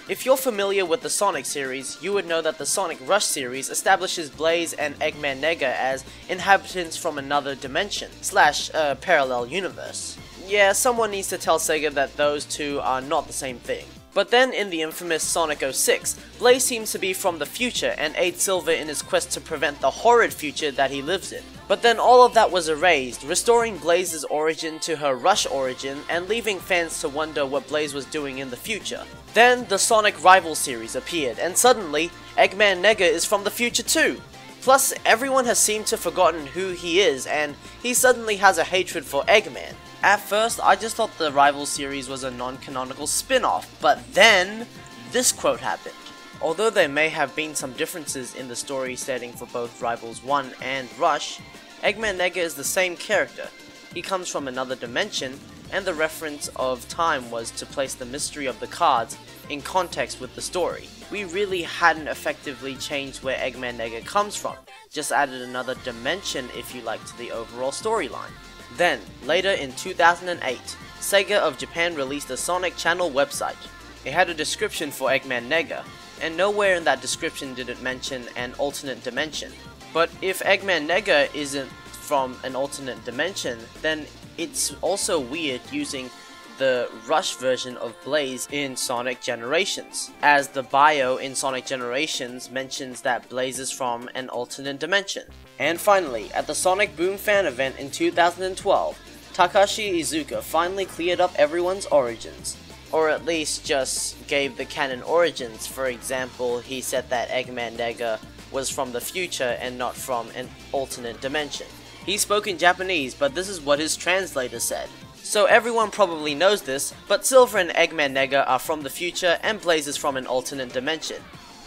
If you're familiar with the Sonic series, you would know that the Sonic Rush series establishes Blaze and Eggman Nega as inhabitants from another dimension, / parallel universe. Yeah, someone needs to tell Sega that those two are not the same thing. But then in the infamous Sonic 06, Blaze seems to be from the future and aids Silver in his quest to prevent the horrid future that he lives in. But then all of that was erased, restoring Blaze's origin to her Rush origin and leaving fans to wonder what Blaze was doing in the future. Then the Sonic Rival series appeared, and suddenly, Eggman Nega is from the future too! Plus, everyone has seemed to have forgotten who he is, and he suddenly has a hatred for Eggman. At first, I just thought the Rival series was a non-canonical spin-off, but then, this quote happened. Although there may have been some differences in the story setting for both Rivals 1 and Rush, Eggman Nega is the same character. He comes from another dimension, and the reference of time was to place the mystery of the cards in context with the story. We really hadn't effectively changed where Eggman Nega comes from, just added another dimension if you like to the overall storyline. Then, later in 2008, Sega of Japan released a Sonic Channel website. It had a description for Eggman Nega, and nowhere in that description did it mention an alternate dimension. But if Eggman Nega isn't from an alternate dimension, then it's also weird using the Rush version of Blaze in Sonic Generations, as the bio in Sonic Generations mentions that Blaze is from an alternate dimension. And finally, at the Sonic Boom fan event in 2012, Takashi Iizuka finally cleared up everyone's origins. Or at least just gave the canon origins. For example, he said that Eggman Nega was from the future and not from an alternate dimension. He spoke in Japanese, but this is what his translator said. So everyone probably knows this, but Silver and Eggman Nega are from the future and Blaze is from an alternate dimension.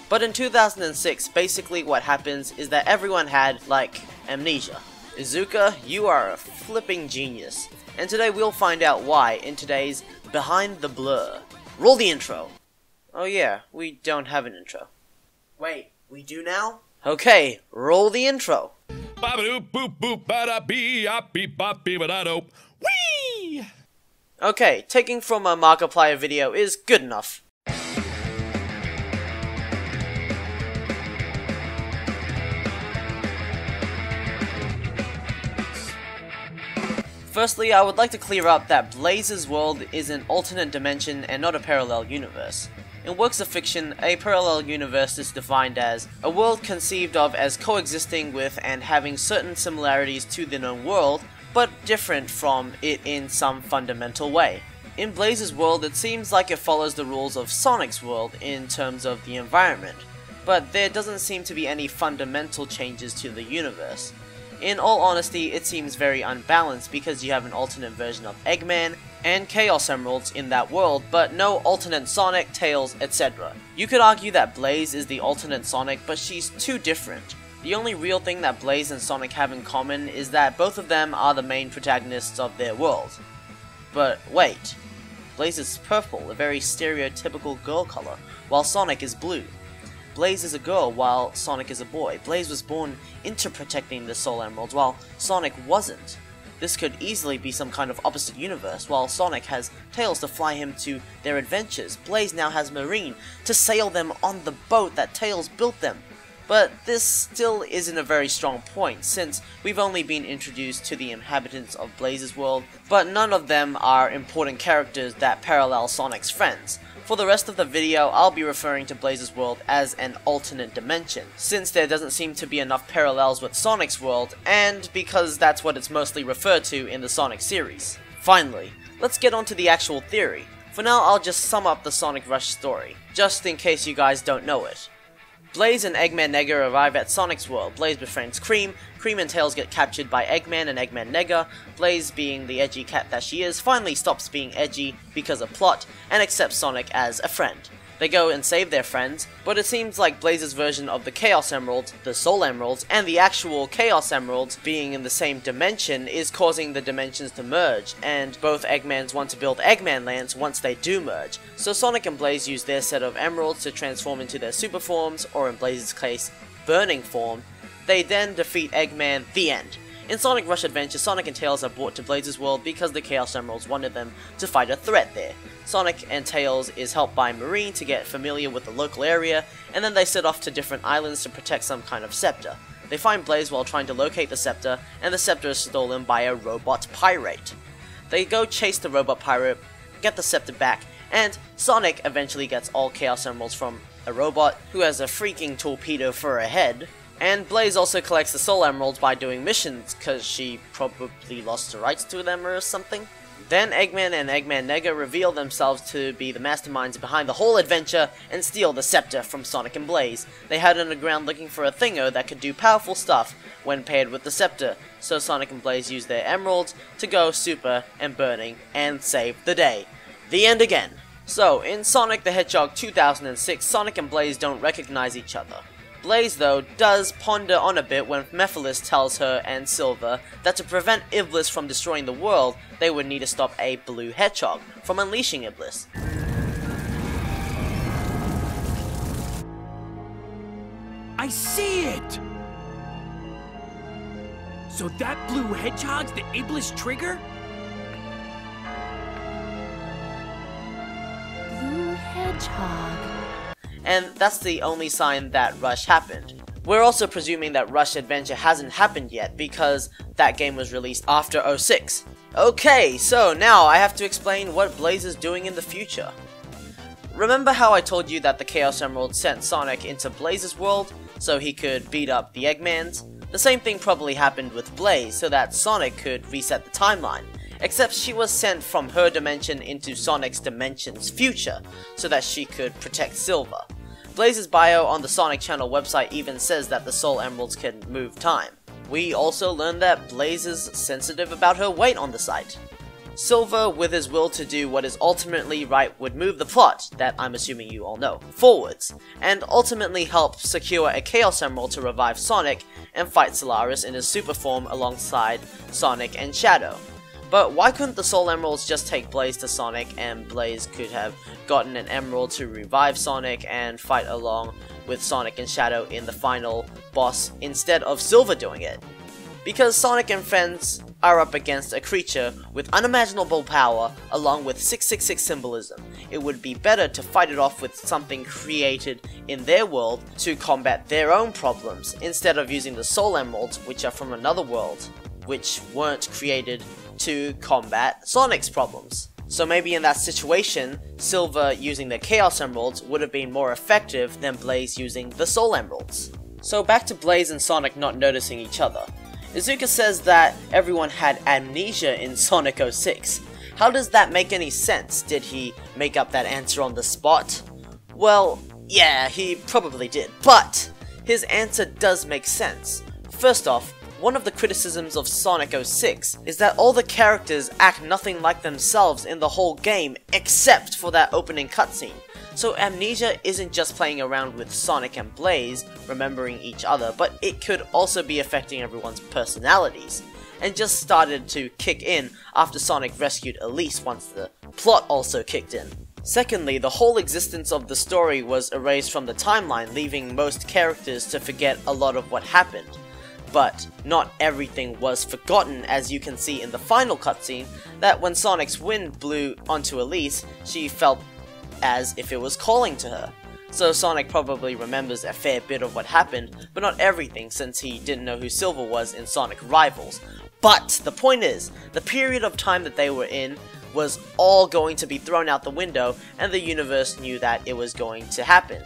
But in 2006, basically what happens is that everyone had, like, amnesia. Iizuka, you are a flipping genius. And today we'll find out why in today's Behind the Blur. Roll the intro. Oh yeah, we don't have an intro. Wait, we do now? Okay, roll the intro. Whee! Okay, taking from a Markiplier video is good enough. Firstly, I would like to clear up that Blaze's world is an alternate dimension and not a parallel universe. In works of fiction, a parallel universe is defined as a world conceived of as coexisting with and having certain similarities to the known world, but different from it in some fundamental way. In Blaze's world, it seems like it follows the rules of Sonic's world in terms of the environment, but there doesn't seem to be any fundamental changes to the universe. In all honesty, it seems very unbalanced because you have an alternate version of Eggman and Chaos Emeralds in that world, but no alternate Sonic, Tails, etc. You could argue that Blaze is the alternate Sonic, but she's too different. The only real thing that Blaze and Sonic have in common is that both of them are the main protagonists of their world. But wait, Blaze is purple, a very stereotypical girl color, while Sonic is blue. Blaze is a girl while Sonic is a boy. Blaze was born into protecting the Soul Emeralds while Sonic wasn't. This could easily be some kind of opposite universe. While Sonic has Tails to fly him to their adventures, Blaze now has Marine to sail them on the boat that Tails built them. But this still isn't a very strong point, since we've only been introduced to the inhabitants of Blaze's world, but none of them are important characters that parallel Sonic's friends. For the rest of the video, I'll be referring to Blaze's world as an alternate dimension, since there doesn't seem to be enough parallels with Sonic's world, and because that's what it's mostly referred to in the Sonic series. Finally, let's get on to the actual theory. For now, I'll just sum up the Sonic Rush story, just in case you guys don't know it. Blaze and Eggman Nega arrive at Sonic's world. Blaze befriends Cream and Tails get captured by Eggman and Eggman Nega. Blaze, being the edgy cat that she is, finally stops being edgy because of plot, and accepts Sonic as a friend. They go and save their friends, but it seems like Blaze's version of the Chaos Emeralds, the Soul Emeralds, and the actual Chaos Emeralds being in the same dimension is causing the dimensions to merge, and both Eggmans want to build Eggman lands once they do merge. So Sonic and Blaze use their set of emeralds to transform into their super forms, or in Blaze's case, Burning form. They then defeat Eggman, the end. In Sonic Rush Adventure, Sonic and Tails are brought to Blaze's world because the Chaos Emeralds wanted them to fight a threat there. Sonic and Tails is helped by Marine to get familiar with the local area, and then they set off to different islands to protect some kind of scepter. They find Blaze while trying to locate the scepter, and the scepter is stolen by a robot pirate. They go chase the robot pirate, get the scepter back, and Sonic eventually gets all Chaos Emeralds from a robot who has a freaking torpedo for a head. And Blaze also collects the Soul Emeralds by doing missions, cause she probably lost the rights to them or something. Then Eggman and Eggman Nega reveal themselves to be the masterminds behind the whole adventure and steal the scepter from Sonic and Blaze. They hide underground looking for a thingo that could do powerful stuff when paired with the scepter, so Sonic and Blaze use their emeralds to go super and burning and save the day. The end again. So, in Sonic the Hedgehog 2006, Sonic and Blaze don't recognize each other. Blaze, though, does ponder on a bit when Mephiles tells her and Silver that to prevent Iblis from destroying the world, they would need to stop a blue hedgehog from unleashing Iblis. I see it! So that blue hedgehog's the Iblis trigger? Blue hedgehog. And that's the only sign that Rush happened. We're also presuming that Rush Adventure hasn't happened yet because that game was released after 06. Okay, so now I have to explain what Blaze is doing in the future. Remember how I told you that the Chaos Emerald sent Sonic into Blaze's world so he could beat up the Eggmans? The same thing probably happened with Blaze so that Sonic could reset the timeline. Except she was sent from her dimension into Sonic's dimension's future, so that she could protect Silver. Blaze's bio on the Sonic Channel website even says that the Soul Emeralds can move time. We also learned that Blaze is sensitive about her weight on the site. Silver, with his will to do what is ultimately right, would move the plot, that I'm assuming you all know, forwards, and ultimately help secure a Chaos Emerald to revive Sonic and fight Solaris in his super form alongside Sonic and Shadow. But why couldn't the Soul Emeralds just take Blaze to Sonic and Blaze could have gotten an emerald to revive Sonic and fight along with Sonic and Shadow in the final boss instead of Silver doing it? Because Sonic and friends are up against a creature with unimaginable power along with 666 symbolism. It would be better to fight it off with something created in their world to combat their own problems instead of using the Soul Emeralds, which are from another world, which weren't created to combat Sonic's problems. So maybe in that situation, Silver using the Chaos Emeralds would have been more effective than Blaze using the Soul Emeralds. So back to Blaze and Sonic not noticing each other. Izuka says that everyone had amnesia in Sonic 06. How does that make any sense? Did he make up that answer on the spot? Well, yeah, he probably did, but his answer does make sense. First off, one of the criticisms of Sonic 06 is that all the characters act nothing like themselves in the whole game except for that opening cutscene. So amnesia isn't just playing around with Sonic and Blaze, remembering each other, but it could also be affecting everyone's personalities, and just started to kick in after Sonic rescued Elise once the plot also kicked in. Secondly, the whole existence of the story was erased from the timeline, leaving most characters to forget a lot of what happened. But not everything was forgotten, as you can see in the final cutscene, that when Sonic's wind blew onto Elise, she felt as if it was calling to her. So Sonic probably remembers a fair bit of what happened, but not everything since he didn't know who Silver was in Sonic Rivals. But the point is, the period of time that they were in was all going to be thrown out the window, and the universe knew that it was going to happen,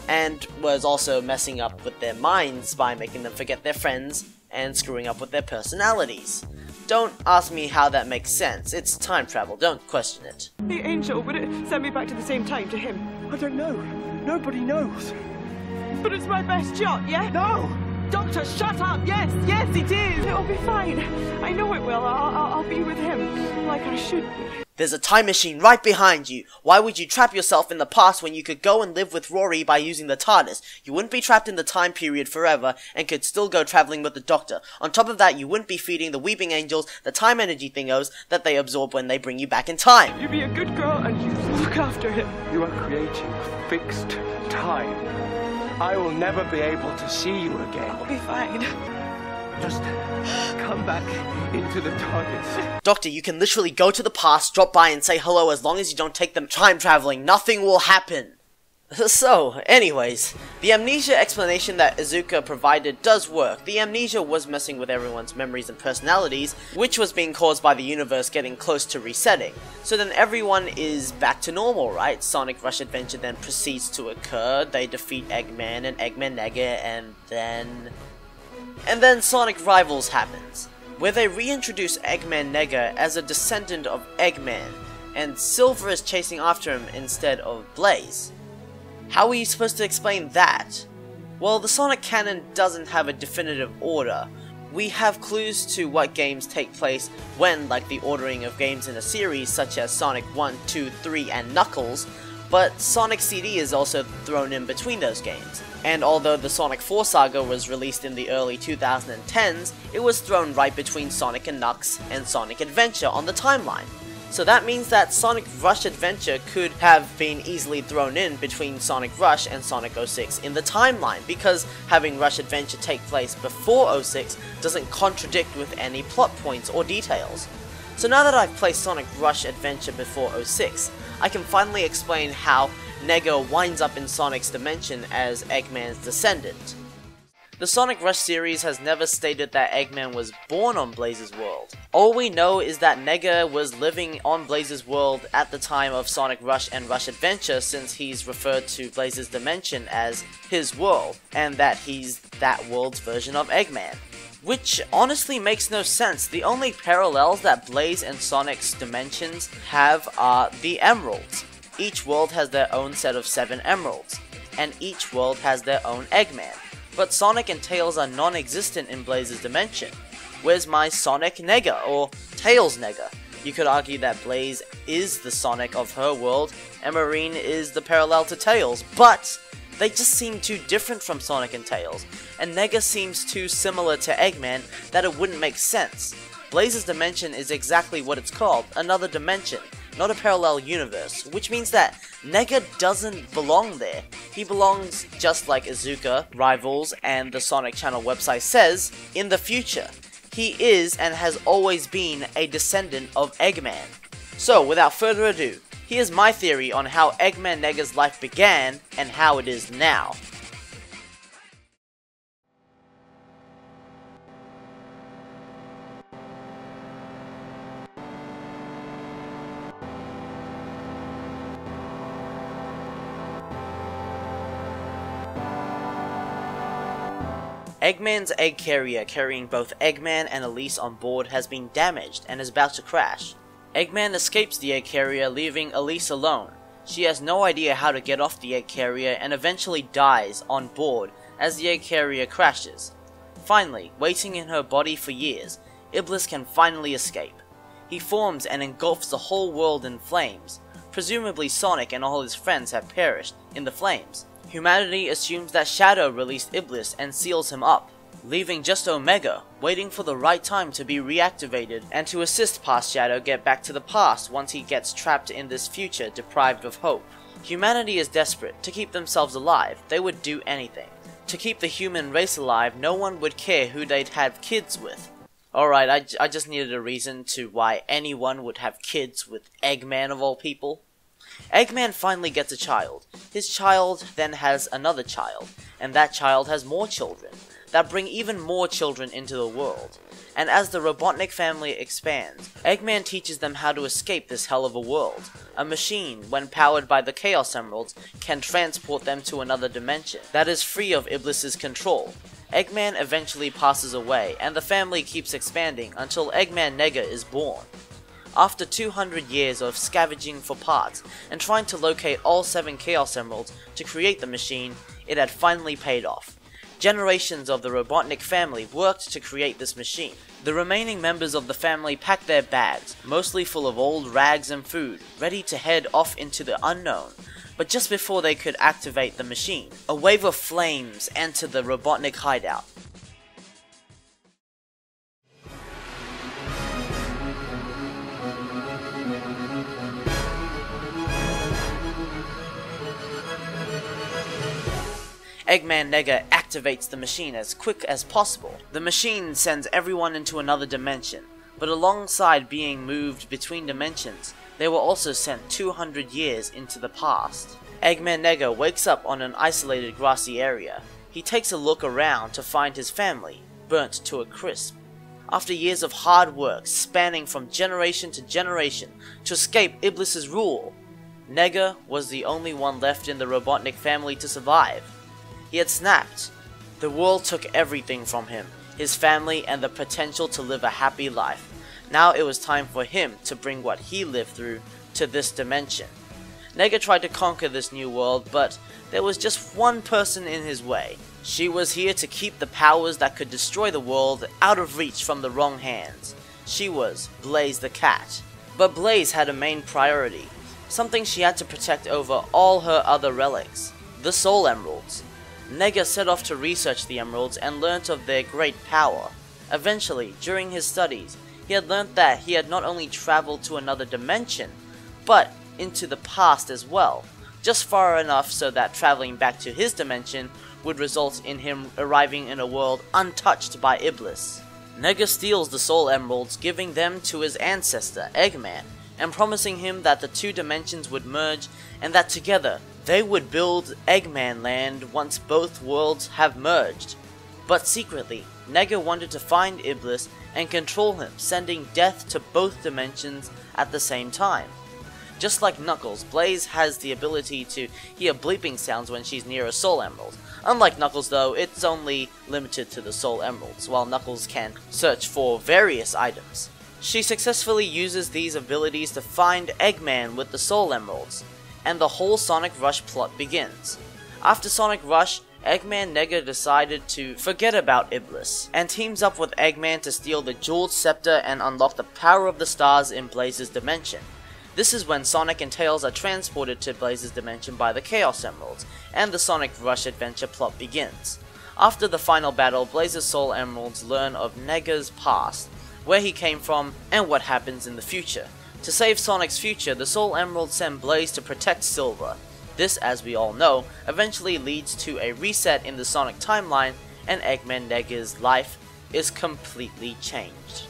and was also messing up with their minds by making them forget their friends and screwing up with their personalities. Don't ask me how that makes sense, it's time travel, don't question it. The angel, would it send me back to the same time to him? I don't know. Nobody knows. But it's my best shot, yeah? No! Doctor, shut up! Yes, yes, it is! It'll be fine. I know it will. I'll be with him, like I should be. There's a time machine right behind you. Why would you trap yourself in the past when you could go and live with Rory by using the TARDIS? You wouldn't be trapped in the time period forever and could still go traveling with the Doctor. On top of that, you wouldn't be feeding the Weeping Angels the time energy thingos that they absorb when they bring you back in time. You be a good girl and you look after him. You are creating fixed time. I will never be able to see you again. I'll be fine. Just come back into the TARDIS. Doctor, you can literally go to the past, drop by and say hello as long as you don't take them time traveling. Nothing will happen. So, anyways, the amnesia explanation that Izuka provided does work. The amnesia was messing with everyone's memories and personalities, which was being caused by the universe getting close to resetting. So then everyone is back to normal, right? Sonic Rush Adventure then proceeds to occur, they defeat Eggman and Eggman Nega, and then Sonic Rivals happens, where they reintroduce Eggman Nega as a descendant of Eggman, and Silver is chasing after him instead of Blaze. How are you supposed to explain that? Well, the Sonic canon doesn't have a definitive order. We have clues to what games take place when, like the ordering of games in a series such as Sonic 1, 2, 3, and Knuckles, but Sonic CD is also thrown in between those games. And although the Sonic 4 saga was released in the early 2010s, it was thrown right between Sonic and Knucks and Sonic Adventure on the timeline. So that means that Sonic Rush Adventure could have been easily thrown in between Sonic Rush and Sonic 06 in the timeline, because having Rush Adventure take place before 06 doesn't contradict with any plot points or details. So now that I've placed Sonic Rush Adventure before 06, I can finally explain how Nega winds up in Sonic's dimension as Eggman's descendant. The Sonic Rush series has never stated that Eggman was born on Blaze's world. All we know is that Nega was living on Blaze's world at the time of Sonic Rush and Rush Adventure, since he's referred to Blaze's dimension as his world, and that he's that world's version of Eggman. Which honestly makes no sense. The only parallels that Blaze and Sonic's dimensions have are the emeralds. Each world has their own set of 7 emeralds, and each world has their own Eggman. But Sonic and Tails are non-existent in Blaze's dimension. Where's my Sonic Nega, or Tails Nega? You could argue that Blaze is the Sonic of her world, and Marine is the parallel to Tails, but they just seem too different from Sonic and Tails, and Nega seems too similar to Eggman that it wouldn't make sense. Blaze's dimension is exactly what it's called, another dimension, not a parallel universe, which means that Nega doesn't belong there. He belongs, just like Izuka, Rivals, and the Sonic Channel website says, in the future. He is and has always been a descendant of Eggman. So, without further ado, here's my theory on how Eggman Nega's life began and how it is now. Eggman's egg carrier carrying both Eggman and Elise on board has been damaged and is about to crash. Eggman escapes the egg carrier, leaving Elise alone. She has no idea how to get off the egg carrier and eventually dies on board as the egg carrier crashes. Finally, waiting in her body for years, Iblis can finally escape. He forms and engulfs the whole world in flames. Presumably Sonic and all his friends have perished in the flames. Humanity assumes that Shadow released Iblis and seals him up, leaving just Omega, waiting for the right time to be reactivated and to assist past Shadow get back to the past once he gets trapped in this future deprived of hope. Humanity is desperate. To keep themselves alive, they would do anything. To keep the human race alive, no one would care who they'd have kids with. Alright, I just needed a reason to why anyone would have kids with Eggman of all people. Eggman finally gets a child. His child then has another child, and that child has more children, that bring even more children into the world. And as the Robotnik family expands, Eggman teaches them how to escape this hell of a world. A machine, when powered by the Chaos Emeralds, can transport them to another dimension that is free of Iblis's control. Eggman eventually passes away, and the family keeps expanding until Eggman Nega is born. After 200 years of scavenging for parts and trying to locate all 7 Chaos Emeralds to create the machine, it had finally paid off. Generations of the Robotnik family worked to create this machine. The remaining members of the family packed their bags, mostly full of old rags and food, ready to head off into the unknown. But just before they could activate the machine, a wave of flames entered the Robotnik hideout. Eggman Nega activates the machine as quick as possible. The machine sends everyone into another dimension, but alongside being moved between dimensions, they were also sent 200 years into the past. Eggman Nega wakes up on an isolated grassy area. He takes a look around to find his family burnt to a crisp. After years of hard work spanning from generation to generation to escape Iblis's rule, Nega was the only one left in the Robotnik family to survive. He had snapped. The world took everything from him, his family and the potential to live a happy life. Now it was time for him to bring what he lived through to this dimension. Nega tried to conquer this new world, but there was just one person in his way. She was here to keep the powers that could destroy the world out of reach from the wrong hands. She was Blaze the cat. But Blaze had a main priority, something she had to protect over all her other relics, the Soul Emeralds. Nega set off to research the emeralds and learnt of their great power. Eventually, during his studies, he had learnt that he had not only traveled to another dimension, but into the past as well, just far enough so that traveling back to his dimension would result in him arriving in a world untouched by Iblis. Nega steals the Soul Emeralds, giving them to his ancestor, Eggman, and promising him that the two dimensions would merge and that together they would build Eggman Land once both worlds have merged. But secretly, Nega wanted to find Iblis and control him, sending death to both dimensions at the same time. Just like Knuckles, Blaze has the ability to hear bleeping sounds when she's near a Soul Emerald. Unlike Knuckles though, it's only limited to the Soul Emeralds, while Knuckles can search for various items. She successfully uses these abilities to find Eggman with the Soul Emeralds, and the whole Sonic Rush plot begins. After Sonic Rush, Eggman Nega decided to forget about Iblis, and teams up with Eggman to steal the Jeweled Scepter and unlock the power of the stars in Blaze's dimension. This is when Sonic and Tails are transported to Blaze's dimension by the Chaos Emeralds, and the Sonic Rush adventure plot begins. After the final battle, Blaze's Soul Emeralds learn of Nega's past, where he came from, and what happens in the future. To save Sonic's future, the Soul Emeralds send Blaze to protect Silver. This, as we all know, eventually leads to a reset in the Sonic timeline, and Eggman Nega's life is completely changed.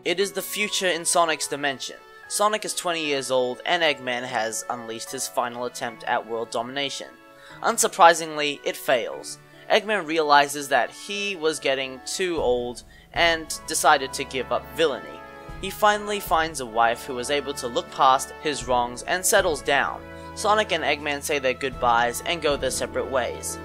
It is the future in Sonic's dimension. Sonic is 20 years old, and Eggman has unleashed his final attempt at world domination. Unsurprisingly, it fails. Eggman realizes that he was getting too old, and decided to give up villainy. He finally finds a wife who is able to look past his wrongs and settles down. Sonic and Eggman say their goodbyes and go their separate ways.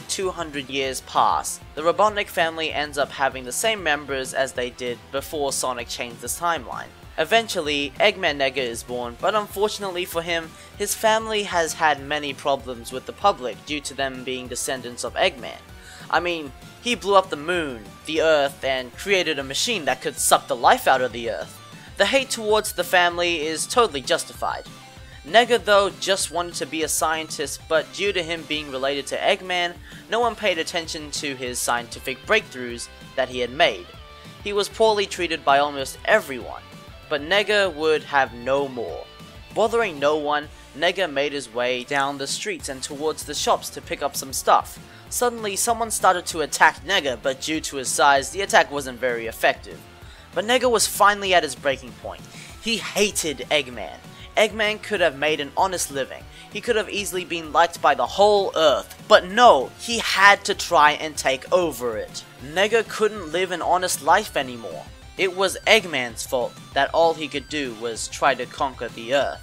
"200 years pass. The Robotnik family ends up having the same members as they did before Sonic changed this timeline. Eventually, Eggman Nega is born, but unfortunately for him, his family has had many problems with the public due to them being descendants of Eggman. I mean, he blew up the moon, the Earth, and created a machine that could suck the life out of the Earth. The hate towards the family is totally justified. Nega though just wanted to be a scientist, but due to him being related to Eggman, no one paid attention to his scientific breakthroughs that he had made. He was poorly treated by almost everyone, but Nega would have no more. Bothering no one, Nega made his way down the streets and towards the shops to pick up some stuff. Suddenly someone started to attack Nega, but due to his size, the attack wasn't very effective. But Nega was finally at his breaking point. He hated Eggman. Eggman could have made an honest living. He could have easily been liked by the whole Earth. But no, he had to try and take over it. Nega couldn't live an honest life anymore. It was Eggman's fault that all he could do was try to conquer the Earth.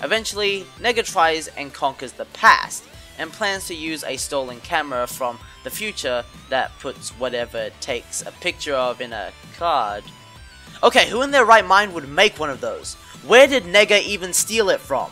Eventually, Nega tries and conquers the past, and plans to use a stolen camera from the future that puts whatever it takes a picture of in a card. Okay, who in their right mind would make one of those? Where did Nega even steal it from?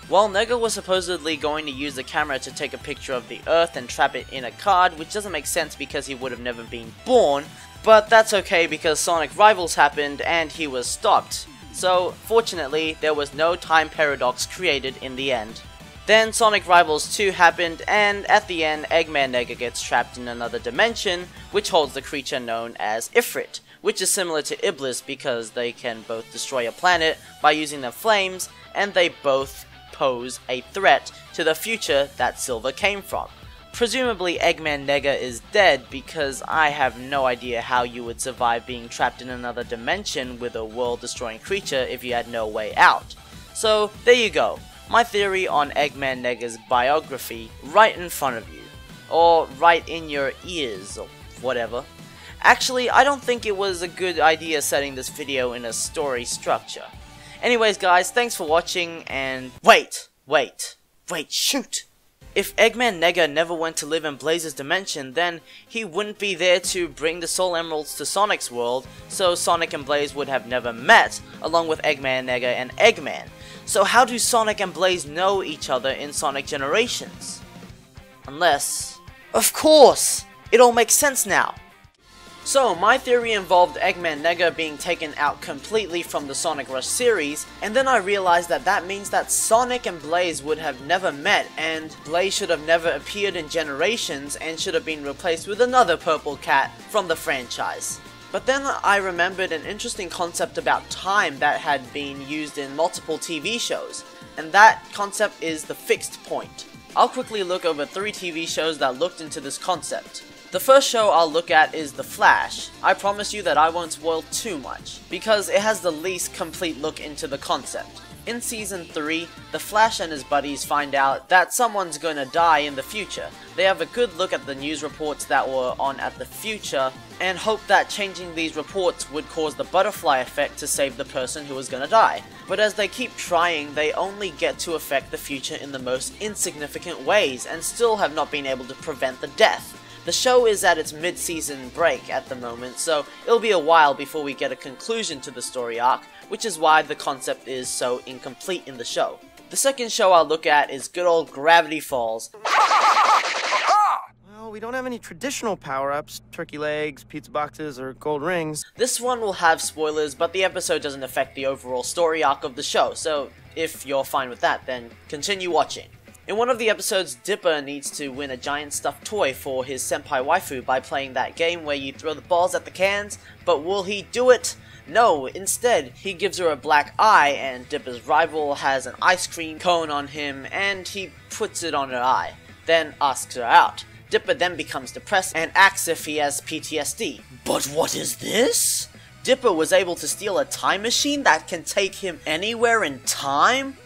Well, Nega was supposedly going to use the camera to take a picture of the Earth and trap it in a card, which doesn't make sense because he would have never been born, but that's okay because Sonic Rivals happened and he was stopped. So, fortunately, there was no time paradox created in the end. Then Sonic Rivals 2 happened, and at the end, Eggman Nega gets trapped in another dimension, which holds the creature known as Ifrit, which is similar to Iblis because they can both destroy a planet by using their flames, and they both pose a threat to the future that Silver came from. Presumably Eggman Nega is dead because I have no idea how you would survive being trapped in another dimension with a world-destroying creature if you had no way out. So there you go, my theory on Eggman Nega's biography right in front of you. Or right in your ears, or whatever. Actually, I don't think it was a good idea setting this video in a story structure. Anyways guys, thanks for watching, and wait, shoot! If Eggman Nega never went to live in Blaze's dimension, then he wouldn't be there to bring the Soul Emeralds to Sonic's world, so Sonic and Blaze would have never met, along with Eggman Nega and Eggman. So how do Sonic and Blaze know each other in Sonic Generations? Unless... Of course! It all makes sense now! So, my theory involved Eggman Nega being taken out completely from the Sonic Rush series, and then I realized that that means that Sonic and Blaze would have never met, and Blaze should have never appeared in Generations and should have been replaced with another purple cat from the franchise. But then I remembered an interesting concept about time that had been used in multiple TV shows, and that concept is the fixed point. I'll quickly look over 3 TV shows that looked into this concept. The first show I'll look at is The Flash. I promise you that I won't spoil too much, because it has the least complete look into the concept. In Season 3, The Flash and his buddies find out that someone's gonna die in the future. They have a good look at the news reports that were on at the future, and hope that changing these reports would cause the butterfly effect to save the person who was gonna die. But as they keep trying, they only get to affect the future in the most insignificant ways, and still have not been able to prevent the death. The show is at its mid-season break at the moment, so it'll be a while before we get a conclusion to the story arc, which is why the concept is so incomplete in the show. The second show I'll look at is good old Gravity Falls. Well, we don't have any traditional power-ups, turkey legs, pizza boxes, or gold rings. This one will have spoilers, but the episode doesn't affect the overall story arc of the show, so if you're fine with that, then continue watching. In one of the episodes, Dipper needs to win a giant stuffed toy for his senpai waifu by playing that game where you throw the balls at the cans, but will he do it? No, instead, he gives her a black eye, and Dipper's rival has an ice cream cone on him, and he puts it on her eye, then asks her out. Dipper then becomes depressed and acts if he has PTSD. But what is this? Dipper was able to steal a time machine that can take him anywhere in time?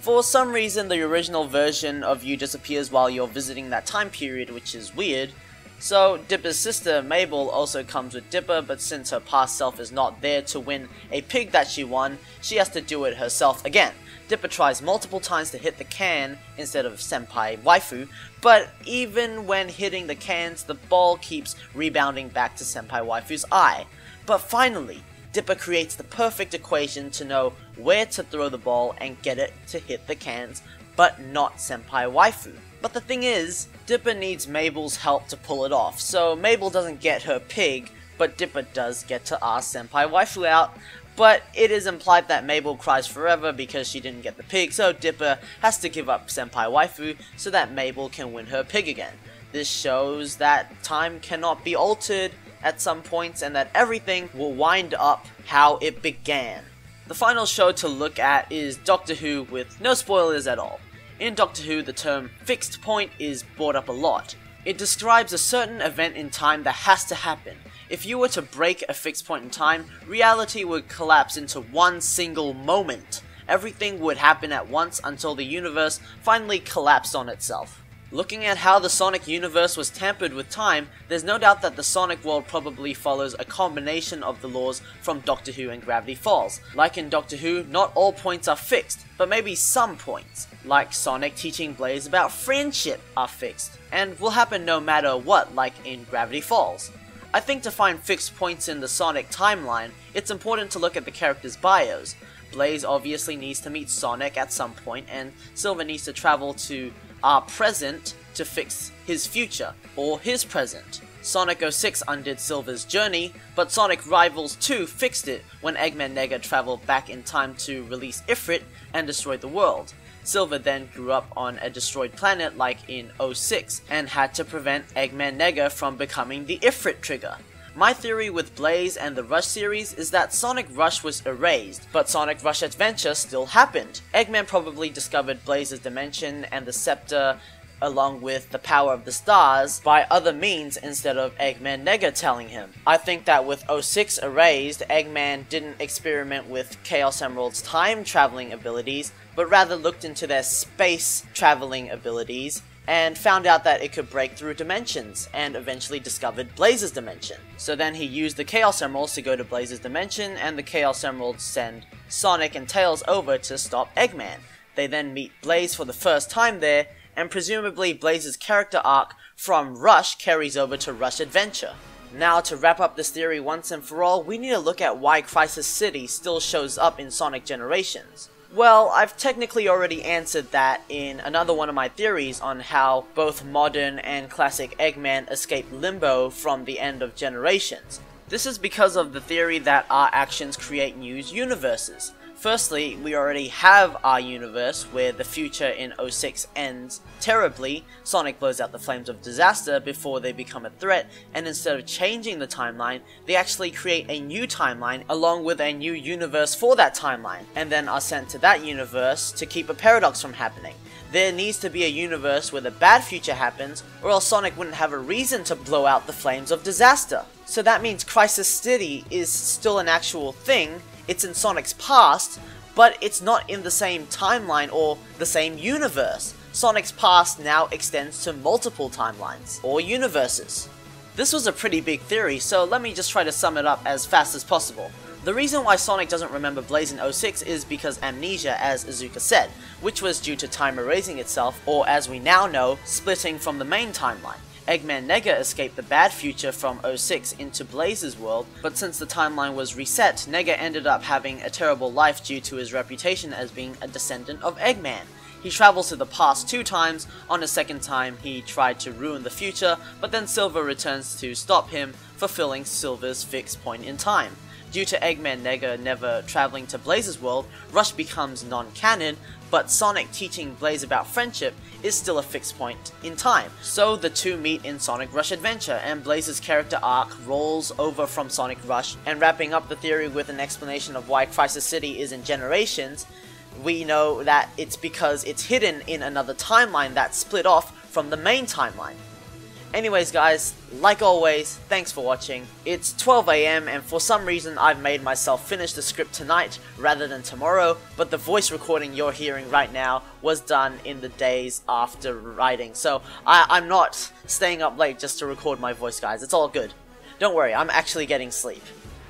For some reason, the original version of you disappears while you're visiting that time period, which is weird. So, Dipper's sister, Mabel, also comes with Dipper, but since her past self is not there to win a pig that she won, she has to do it herself again. Dipper tries multiple times to hit the can instead of senpai waifu, but even when hitting the cans, the ball keeps rebounding back to senpai waifu's eye. But finally, Dipper creates the perfect equation to know where to throw the ball and get it to hit the cans, but not senpai waifu. But the thing is, Dipper needs Mabel's help to pull it off, so Mabel doesn't get her pig, but Dipper does get to ask senpai waifu out. But it is implied that Mabel cries forever because she didn't get the pig, so Dipper has to give up senpai waifu so that Mabel can win her pig again. This shows that time cannot be altered at some points and that everything will wind up how it began. The final show to look at is Doctor Who, with no spoilers at all. In Doctor Who, the term fixed point is brought up a lot. It describes a certain event in time that has to happen. If you were to break a fixed point in time, reality would collapse into one single moment. Everything would happen at once until the universe finally collapsed on itself. Looking at how the Sonic universe was tampered with time, there's no doubt that the Sonic world probably follows a combination of the laws from Doctor Who and Gravity Falls. Like in Doctor Who, not all points are fixed, but maybe some points, like Sonic teaching Blaze about friendship, are fixed, and will happen no matter what, like in Gravity Falls. I think to find fixed points in the Sonic timeline, it's important to look at the characters' bios. Blaze obviously needs to meet Sonic at some point, and Silver needs to travel to our present to fix his future, or his present. Sonic 06 undid Silver's journey, but Sonic Rivals 2 fixed it when Eggman Nega traveled back in time to release Ifrit and destroy the world. Silver then grew up on a destroyed planet like in 06, and had to prevent Eggman Nega from becoming the Ifrit trigger. My theory with Blaze and the Rush series is that Sonic Rush was erased, but Sonic Rush Adventure still happened. Eggman probably discovered Blaze's dimension and the scepter along with the power of the stars by other means instead of Eggman Nega telling him. I think that with 06 erased, Eggman didn't experiment with Chaos Emerald's time traveling abilities, but rather looked into their space traveling abilities and found out that it could break through dimensions, and eventually discovered Blaze's dimension. So then he used the Chaos Emeralds to go to Blaze's dimension, and the Chaos Emeralds send Sonic and Tails over to stop Eggman. They then meet Blaze for the first time there, and presumably Blaze's character arc from Rush carries over to Rush Adventure. Now, to wrap up this theory once and for all, we need to look at why Crisis City still shows up in Sonic Generations. Well, I've technically already answered that in another one of my theories on how both modern and classic Eggman escaped Limbo from the end of Generations. This is because of the theory that our actions create new universes. Firstly, we already have our universe where the future in 06 ends terribly, Sonic blows out the flames of disaster before they become a threat, and instead of changing the timeline, they actually create a new timeline along with a new universe for that timeline, and then are sent to that universe to keep a paradox from happening. There needs to be a universe where the bad future happens, or else Sonic wouldn't have a reason to blow out the flames of disaster. So that means Crisis City is still an actual thing. It's in Sonic's past, but it's not in the same timeline or the same universe. Sonic's past now extends to multiple timelines, or universes. This was a pretty big theory, so let me just try to sum it up as fast as possible. The reason why Sonic doesn't remember Blaze in 06 is because amnesia, as Izuka said, which was due to time erasing itself, or as we now know, splitting from the main timeline. Eggman Nega escaped the bad future from 06 into Blaze's world, but since the timeline was reset, Nega ended up having a terrible life due to his reputation as being a descendant of Eggman. He travels to the past 2 times, on a second time he tried to ruin the future, but then Silver returns to stop him, fulfilling Silver's fixed point in time. Due to Eggman Nega never traveling to Blaze's world, Rush becomes non-canon, but Sonic teaching Blaze about friendship is still a fixed point in time. So the two meet in Sonic Rush Adventure, and Blaze's character arc rolls over from Sonic Rush, and wrapping up the theory with an explanation of why Crisis City is in Generations, we know that it's because it's hidden in another timeline that split off from the main timeline. Anyways guys, like always, thanks for watching. It's 12 AM and for some reason I've made myself finish the script tonight rather than tomorrow, but the voice recording you're hearing right now was done in the days after writing, so I'm not staying up late just to record my voice guys, it's all good. Don't worry, I'm actually getting sleep.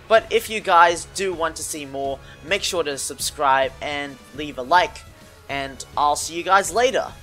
But if you guys do want to see more, make sure to subscribe and leave a like, and I'll see you guys later.